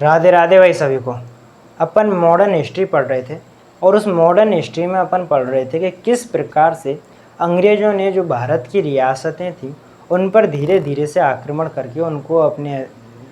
राधे राधे भाई सभी को। अपन मॉडर्न हिस्ट्री पढ़ रहे थे और उस मॉडर्न हिस्ट्री में अपन पढ़ रहे थे कि किस प्रकार से अंग्रेज़ों ने जो भारत की रियासतें थी उन पर धीरे धीरे से आक्रमण करके उनको अपने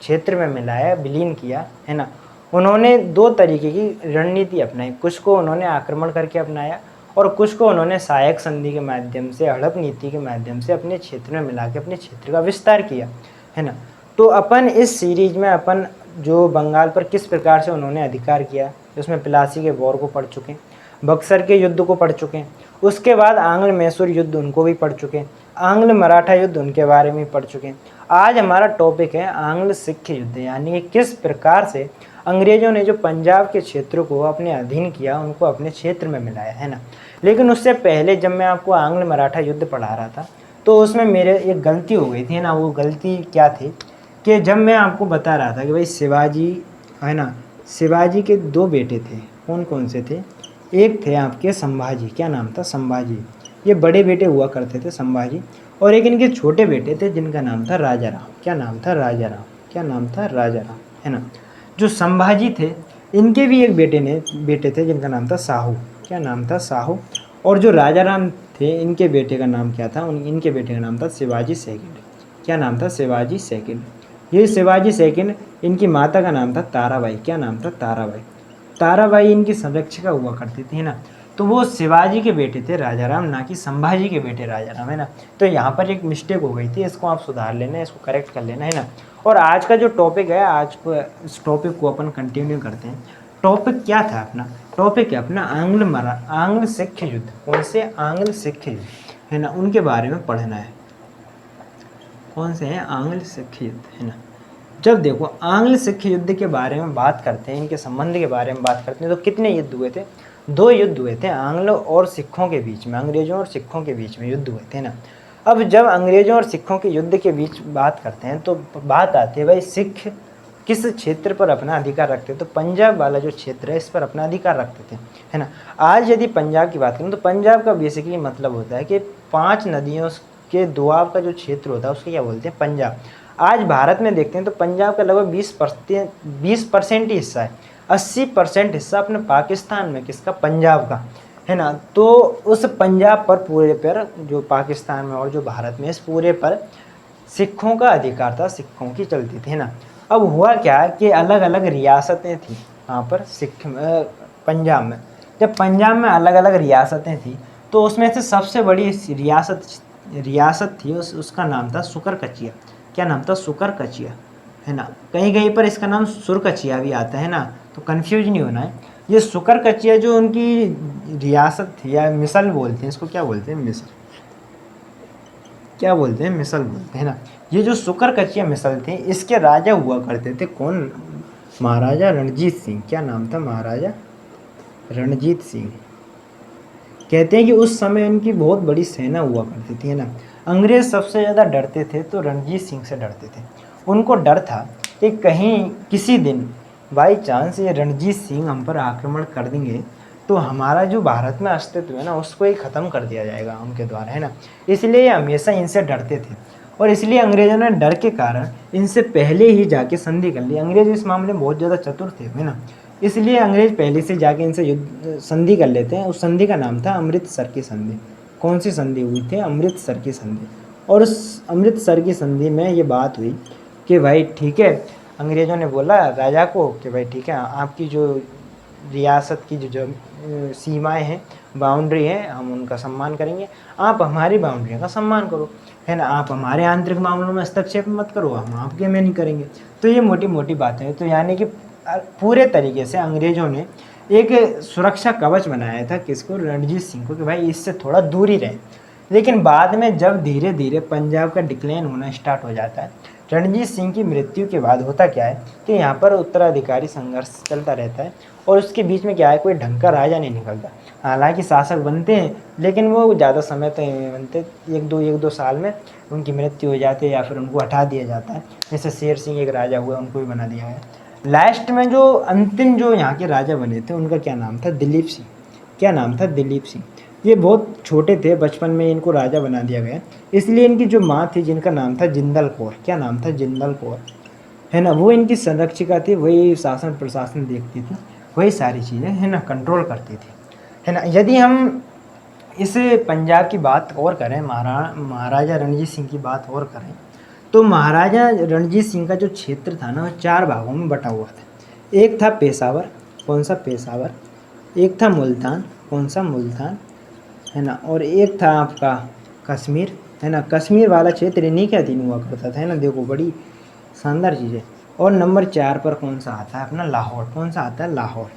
क्षेत्र में मिलाया, विलीन किया, है ना। उन्होंने दो तरीके की रणनीति अपनाई, कुछ को उन्होंने आक्रमण करके अपनाया और कुछ को उन्होंने सहायक संधि के माध्यम से, हड़प नीति के माध्यम से अपने क्षेत्र में मिला के अपने क्षेत्र का विस्तार किया, है ना। तो अपन इस सीरीज में अपन जो बंगाल पर किस प्रकार से उन्होंने अधिकार किया, उसमें प्लासी के वॉर को पढ़ चुके हैं, बक्सर के युद्ध को पढ़ चुके हैं, उसके बाद आंग्ल मैसूर युद्ध उनको भी पढ़ चुके हैं, आंग्ल मराठा युद्ध उनके बारे में पढ़ चुके हैं। आज हमारा टॉपिक है आंग्ल सिख युद्ध, यानी कि किस प्रकार से अंग्रेज़ों ने जो पंजाब के क्षेत्रों को अपने अधीन किया, उनको अपने क्षेत्र में मिलाया, है ना। लेकिन उससे पहले जब मैं आपको आंग्ल मराठा युद्ध पढ़ा रहा था तो उसमें मेरे एक गलती हो गई थी ना। वो गलती क्या थी कि जब मैं आपको बता रहा था कि भाई शिवाजी, है ना, शिवाजी के दो बेटे थे, कौन कौन से थे। एक थे आपके संभाजी, क्या नाम था, संभाजी, ये बड़े बेटे हुआ करते थे संभाजी, और एक इनके छोटे बेटे थे जिनका नाम था राजा राम, क्या नाम था, राजा राम, क्या नाम था, राजा राम, है ना। जो संभाजी थे इनके भी एक बेटे थे जिनका नाम था साहू, क्या नाम था, साहू। और जो राजा राम थे इनके बेटे का नाम क्या था, इनके बेटे का नाम था शिवाजी सेकंड, क्या नाम था, शिवाजी सेकंड। ये शिवाजी सेकंड, इनकी माता का नाम था ताराबाई, क्या नाम था, ताराबाई। ताराबाई इनकी संरक्षिका हुआ करती थी ना। तो वो शिवाजी के बेटे थे राजा राम, ना कि संभाजी के बेटे राजा राम, है ना। तो यहाँ पर एक मिस्टेक हो गई थी, इसको आप सुधार लेना, इसको करेक्ट कर लेना, है ना। और आज का जो टॉपिक है, आज को इस टॉपिक को अपन कंटिन्यू करते हैं। टॉपिक क्या था अपना, टॉपिक है अपना आंग्ल सिख युद्ध। कौन से, आंग्ल सिख युद्ध, है ना, उनके बारे में पढ़ना है। कौन से हैं, आंग्ल सिख युद्ध, है ना। जब देखो आंग्ल सिख युद्ध के बारे में बात करते हैं, इनके संबंध के बारे में बात करते हैं, तो कितने युद्ध हुए थे, दो युद्ध हुए थे आंग्ल और सिखों के बीच में, अंग्रेजों और सिखों के बीच में युद्ध हुए थे ना। अब जब अंग्रेजों और सिखों के युद्ध के बीच बात करते हैं तो बात आती है भाई सिख किस क्षेत्र पर अपना अधिकार रखते हैं। तो पंजाब वाला जो क्षेत्र है इस पर अपना अधिकार रखते थे, है ना। आज यदि पंजाब की बात करें तो पंजाब का बेसिकली मतलब होता है कि 5 नदियों के दुआब का जो क्षेत्र होता है उसको क्या बोलते हैं, पंजाब। आज भारत में देखते हैं तो पंजाब का लगभग 20% ही हिस्सा है, 80% हिस्सा अपने पाकिस्तान में, किसका, पंजाब का, है ना। तो उस पंजाब पर पूरे पर, जो पाकिस्तान में और जो भारत में, इस पूरे पर सिखों का अधिकार था, सिखों की चलती थी, है ना। अब हुआ क्या कि अलग अलग रियासतें थी वहाँ पर पंजाब में। जब पंजाब में अलग अलग रियासतें थी तो उसमें से सबसे बड़ी रियासत थी, उसका नाम था सुकरकचिया, क्या नाम था, सुकरकचिया, है ना। कहीं कहीं पर इसका नाम सुरकचिया भी आता है ना, तो कंफ्यूज नहीं होना है। ये सुकरकचिया जो उनकी रियासत थी, या मिसल बोलते हैं इसको, क्या बोलते हैं, मिसल, क्या बोलते हैं, मिसल बोलते हैं ना। ये जो सुकरकचिया मिसल थी इसके राजा हुआ करते थे कौन, महाराजा रणजीत सिंह, क्या नाम था, महाराजा रणजीत सिंह। कहते हैं कि उस समय इनकी बहुत बड़ी सेना हुआ करती थी, है ना। अंग्रेज सबसे ज़्यादा डरते थे तो रणजीत सिंह से डरते थे। उनको डर था कि कहीं किसी दिन बाई चांस ये रणजीत सिंह हम पर आक्रमण कर देंगे तो हमारा जो भारत में अस्तित्व है ना उसको ही ख़त्म कर दिया जाएगा उनके द्वारा, है ना। इसलिए ये हमेशा इनसे डरते थे और इसलिए अंग्रेज़ों ने डर के कारण इनसे पहले ही जाके संधि कर ली। अंग्रेज इस मामले में बहुत ज़्यादा चतुर थे, है ना। इसलिए अंग्रेज पहले से जाके इनसे संधि कर लेते हैं। उस संधि का नाम था अमृतसर की संधि। कौन सी संधि हुई थी, अमृतसर की संधि। और उस अमृतसर की संधि में ये बात हुई कि भाई ठीक है, अंग्रेज़ों ने बोला राजा को कि भाई ठीक है, आपकी जो रियासत की जो सीमाएं हैं, बाउंड्री है, हम उनका सम्मान करेंगे, आप हमारी बाउंड्री का सम्मान करो, है ना। आप हमारे आंतरिक मामलों में हस्तक्षेप मत करो, हम आपके में नहीं करेंगे। तो ये मोटी मोटी बातें हैं। तो यानी कि पूरे तरीके से अंग्रेज़ों ने एक सुरक्षा कवच बनाया था, किसको, रणजीत सिंह को, कि भाई इससे थोड़ा दूर ही रहे। लेकिन बाद में जब धीरे धीरे पंजाब का डिक्लाइन होना स्टार्ट हो जाता है, रणजीत सिंह की मृत्यु के बाद होता क्या है कि यहाँ पर उत्तराधिकारी संघर्ष चलता रहता है और उसके बीच में क्या है, कोई ढंग का राजा नहीं निकलता। हालांकि शासक बनते हैं लेकिन वो ज़्यादा समय तो नहीं बनते, एक दो साल में उनकी मृत्यु हो जाती है या फिर उनको हटा दिया जाता है। जैसे शेर सिंह एक राजा हुआ, उनको भी बना दिया गया। लास्ट में जो अंतिम जो यहाँ के राजा बने थे उनका क्या नाम था, दिलीप सिंह, क्या नाम था, दिलीप सिंह। ये बहुत छोटे थे, बचपन में इनको राजा बना दिया गया। इसलिए इनकी जो माँ थी जिनका नाम था जिंदल कौर, क्या नाम था, जिंदल कौर, है ना, वो इनकी संरक्षिका थी, वही शासन प्रशासन देखती थी, वही सारी चीज़ें है ना कंट्रोल करती थी, है ना। यदि हम इस पंजाब की बात और करें, महाराजा रणजीत सिंह की बात और करें, तो महाराजा रणजीत सिंह का जो क्षेत्र था ना वो 4 भागों में बटा हुआ था। एक था पेशावर, कौन सा पेशावर, एक था मुल्तान, कौन सा मुल्तान, है ना, और एक था आपका कश्मीर, है ना। कश्मीर वाला क्षेत्र इन्हीं के अधीन हुआ करता था, है ना। देखो बड़ी शानदार चीज़ है। और नंबर 4 पर कौन सा आता है अपना लाहौर, कौन सा आता है लाहौर,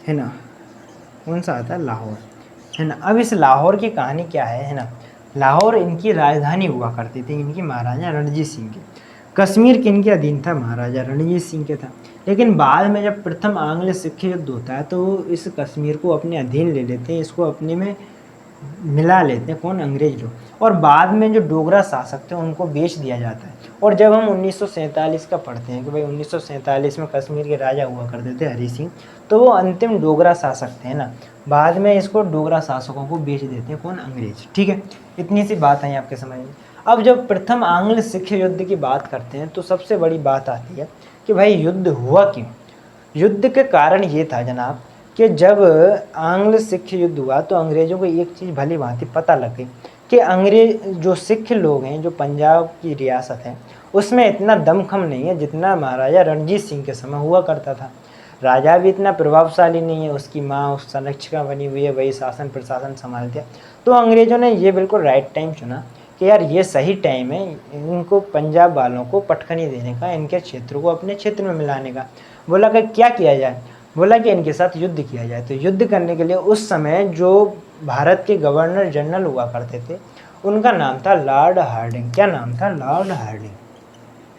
है ना, कौन सा आता है लाहौर, है ना। अब इस लाहौर की कहानी क्या है ना, लाहौर इनकी राजधानी हुआ करती थी, इनकी महाराजा रणजीत सिंह की। कश्मीर किन के अधीन था, महाराजा रणजीत सिंह के था। लेकिन बाद में जब प्रथम आंग्ल सिख युद्ध होता है तो इस कश्मीर को अपने अधीन ले लेते हैं, इसको अपने में मिला लेते हैं, कौन, अंग्रेज लोग। और बाद में जो डोगरा शासक थे उनको बेच दिया जाता है। और जब हम 1947 का पढ़ते हैं कि भाई 1947 में कश्मीर के राजा हुआ करते थे हरि सिंह, तो वो अंतिम डोगरा शासक थे ना। बाद में इसको डोगरा शासकों को बेच देते हैं, कौन, अंग्रेज। ठीक है, इतनी सी बात है आपके समझ में। अब जब प्रथम आंग्ल सिख युद्ध की बात करते हैं तो सबसे बड़ी बात आती है कि भाई युद्ध हुआ क्यों। युद्ध के कारण ये था जनाब कि जब आंग्ल सिख युद्ध हुआ तो अंग्रेज़ों को एक चीज़ भली भांति पता लग गई कि अंग्रेज जो सिख लोग हैं, जो पंजाब की रियासत है, उसमें इतना दमखम नहीं है जितना महाराजा रणजीत सिंह के समय हुआ करता था। राजा भी इतना प्रभावशाली नहीं है, उसकी माँ उस संरक्षिका बनी हुई है, वही शासन प्रशासन संभालते हैं। तो अंग्रेज़ों ने ये बिल्कुल राइट टाइम चुना कि यार ये सही टाइम है इनको पंजाब वालों को पटखनी देने का, इनके क्षेत्र को अपने क्षेत्र में मिलाने का। बोला कि क्या किया जाए, बोला कि इनके साथ युद्ध किया जाए। तो युद्ध करने के लिए उस समय जो भारत के गवर्नर जनरल हुआ करते थे उनका नाम था लॉर्ड हार्डिंग। क्या नाम था, लॉर्ड हार्डिंग,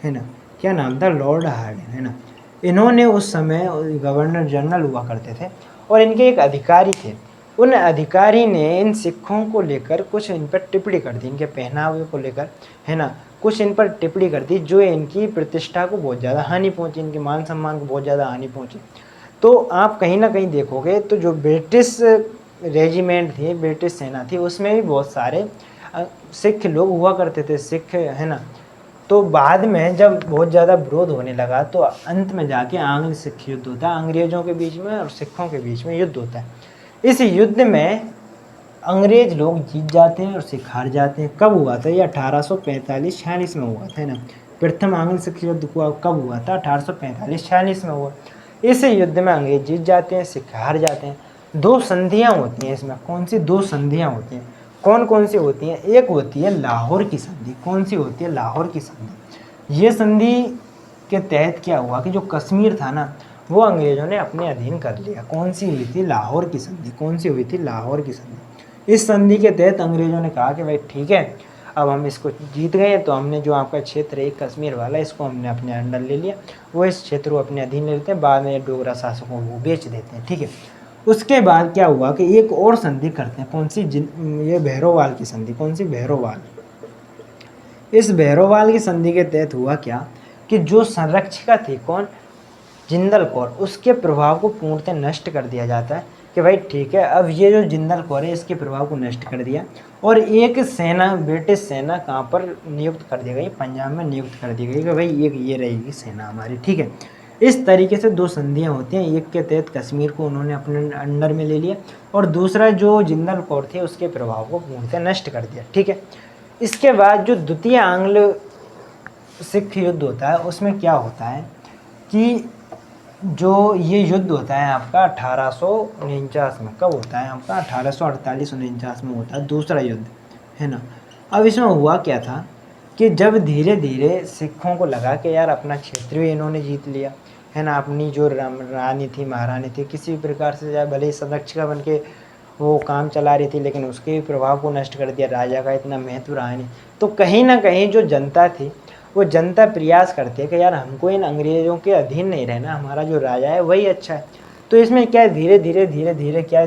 है ना, क्या नाम था, लॉर्ड हार्डिंग, है ना। इन्होंने उस समय गवर्नर जनरल हुआ करते थे और इनके एक अधिकारी थे। उन अधिकारी ने इन सिखों को लेकर कुछ इन पर टिप्पणी कर दी, इनके पहनावे को लेकर, है ना, कुछ इन पर टिप्पणी कर दी जो इनकी प्रतिष्ठा को बहुत ज़्यादा हानि पहुंची, इनके मान सम्मान को बहुत ज़्यादा हानि पहुंची। तो आप कहीं ना कहीं देखोगे तो जो ब्रिटिश रेजिमेंट थी, ब्रिटिश सेना थी, उसमें भी बहुत सारे सिख लोग हुआ करते थे, सिख, है ना। तो बाद में जब बहुत ज़्यादा विरोध होने लगा तो अंत में जाके आंग्ल सिख युद्ध होता है, अंग्रेज़ों के बीच में और सिखों के बीच में युद्ध होता है। इस युद्ध में अंग्रेज लोग जीत जाते हैं और सिख हार जाते हैं। कब हुआ था ये, 1845-46 में हुआ था, है ना। प्रथम आंग्ल सिख युद्ध कब हुआ था, 1845-46 में हुआ। इस युद्ध में अंग्रेज जीत जाते हैं, सिख हार जाते हैं। 2 संधियाँ होती हैं इसमें, कौन सी 2 संधियाँ होती हैं, कौन कौन सी होती हैं, एक होती है लाहौर की संधि। कौन सी होती है, लाहौर की संधि। ये संधि के तहत क्या हुआ कि जो कश्मीर था ना वो अंग्रेज़ों ने अपने अधीन कर लिया। कौन सी हुई थी, लाहौर की संधि। कौन सी हुई थी, लाहौर की संधि। इस संधि के तहत अंग्रेज़ों ने कहा कि भाई ठीक है, अब हम इसको जीत गए तो हमने जो आपका क्षेत्र है कश्मीर वाला, इसको हमने अपने अंडर ले लिया, वो इस क्षेत्र को अपने अधीन ले लेते हैं, बाद में डोगरा शासकों को बेच देते हैं। ठीक है, उसके बाद क्या हुआ कि एक और संधि करते हैं, कौन सी, ये भैरोवाल की संधि। कौन सी, भैरोवाल। इस भैरोवाल की संधि के तहत हुआ क्या कि जो संरक्षिका थी, कौन, जिंदल कौर, उसके प्रभाव को पूर्णतः नष्ट कर दिया जाता है कि भाई ठीक है, अब ये जो जिंदल कौर है इसके प्रभाव को नष्ट कर दिया और एक सेना, ब्रिटिश सेना कहाँ पर नियुक्त कर दी गई, पंजाब में नियुक्त कर दी गई कि भाई एक ये रहेगी सेना हमारी। ठीक है, इस तरीके से 2 संधियाँ होती हैं। एक के तहत कश्मीर को उन्होंने अपने अंडर में ले लिया और दूसरा जो जिंदल कौर थे उसके प्रभाव को पूर्णतः नष्ट कर दिया। ठीक है, इसके बाद जो द्वितीय आंग्ल सिख युद्ध होता है उसमें क्या होता है कि जो ये युद्ध होता है आपका 1849 में। कब होता है आपका, 1848-49 में होता है दूसरा युद्ध, है ना। अब इसमें हुआ क्या था कि जब धीरे धीरे सिखों को लगा कि यार अपना क्षेत्र भी इन्होंने जीत लिया, है ना, अपनी जो रानी थी, महारानी थी, किसी भी प्रकार से चाहे भले ही संरक्षिका बन के वो काम चला रही थी लेकिन उसके भी प्रभाव को नष्ट कर दिया, राजा का इतना महत्व रहा नहीं। तो कहीं ना कहीं जो जनता थी वो जनता प्रयास करती है कि यार हमको इन अंग्रेज़ों के अधीन नहीं रहना, हमारा जो राजा है वही अच्छा है। तो इसमें क्या धीरे धीरे क्या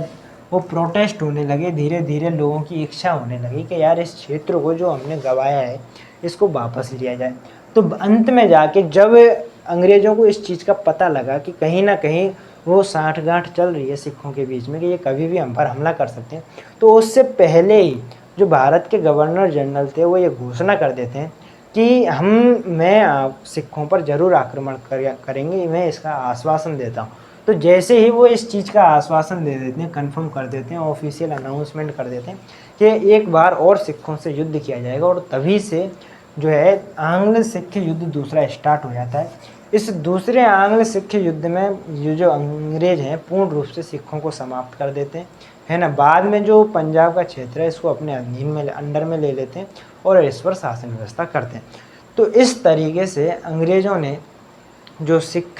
वो प्रोटेस्ट होने लगे, धीरे धीरे लोगों की इच्छा होने लगी कि यार इस क्षेत्र को जो हमने गंवाया है इसको वापस लिया जाए। तो अंत में जाके जब अंग्रेज़ों को इस चीज़ का पता लगा कि कहीं ना कहीं वो साठगांठ चल रही है सिखों के बीच में कि ये कभी भी हम पर हमला कर सकते हैं, तो उससे पहले ही जो भारत के गवर्नर जनरल थे वो ये घोषणा कर देते हैं कि मैं सिखों पर ज़रूर आक्रमण करेंगे, मैं इसका आश्वासन देता हूँ। तो जैसे ही वो इस चीज़ का आश्वासन दे देते हैं, कन्फर्म कर देते हैं, ऑफिशियल अनाउंसमेंट कर देते हैं कि एक बार और सिखों से युद्ध किया जाएगा, और तभी से जो है आंग्ल सिख युद्ध दूसरा स्टार्ट हो जाता है। इस दूसरे आंग्ल सिख युद्ध में ये जो अंग्रेज हैं पूर्ण रूप से सिखों को समाप्त कर देते हैं, है ना। बाद में जो पंजाब का क्षेत्र है इसको अपने अधीन में अंडर में ले लेते हैं और इस पर शासन व्यवस्था करते हैं। तो इस तरीके से अंग्रेज़ों ने जो सिख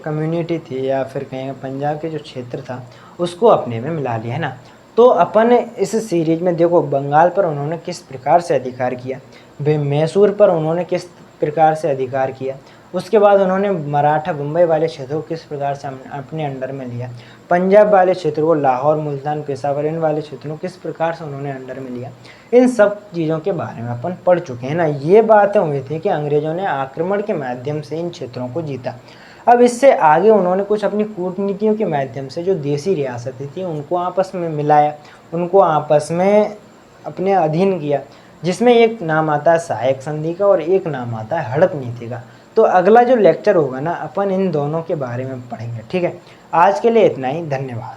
कम्युनिटी थी या फिर कहें पंजाब के जो क्षेत्र था उसको अपने में मिला लिया, है ना। तो अपन इस सीरीज में देखो बंगाल पर उन्होंने किस प्रकार से अधिकार किया, मैसूर पर उन्होंने किस प्रकार से अधिकार किया, उसके बाद उन्होंने मराठा बम्बई वाले क्षेत्रों को किस प्रकार से अपने अंडर में लिया, पंजाब वाले क्षेत्रों को लाहौर मुल्तान पेशावर इन वाले क्षेत्रों को किस प्रकार से उन्होंने अंडर में लिया, इन सब चीज़ों के बारे में अपन पढ़ चुके हैं ना। ये बातें हुई थी कि अंग्रेज़ों ने आक्रमण के माध्यम से इन क्षेत्रों को जीता। अब इससे आगे उन्होंने कुछ अपनी कूटनीतियों के माध्यम से जो देसी रियासतें थी उनको आपस में मिलाया, उनको आपस में अपने अधीन किया, जिसमें एक नाम आता है सहायक संधि का और एक नाम आता है हड़प नीति का। तो अगला जो लेक्चर होगा ना अपन इन दोनों के बारे में पढ़ेंगे, ठीक है। आज के लिए इतना ही, धन्यवाद।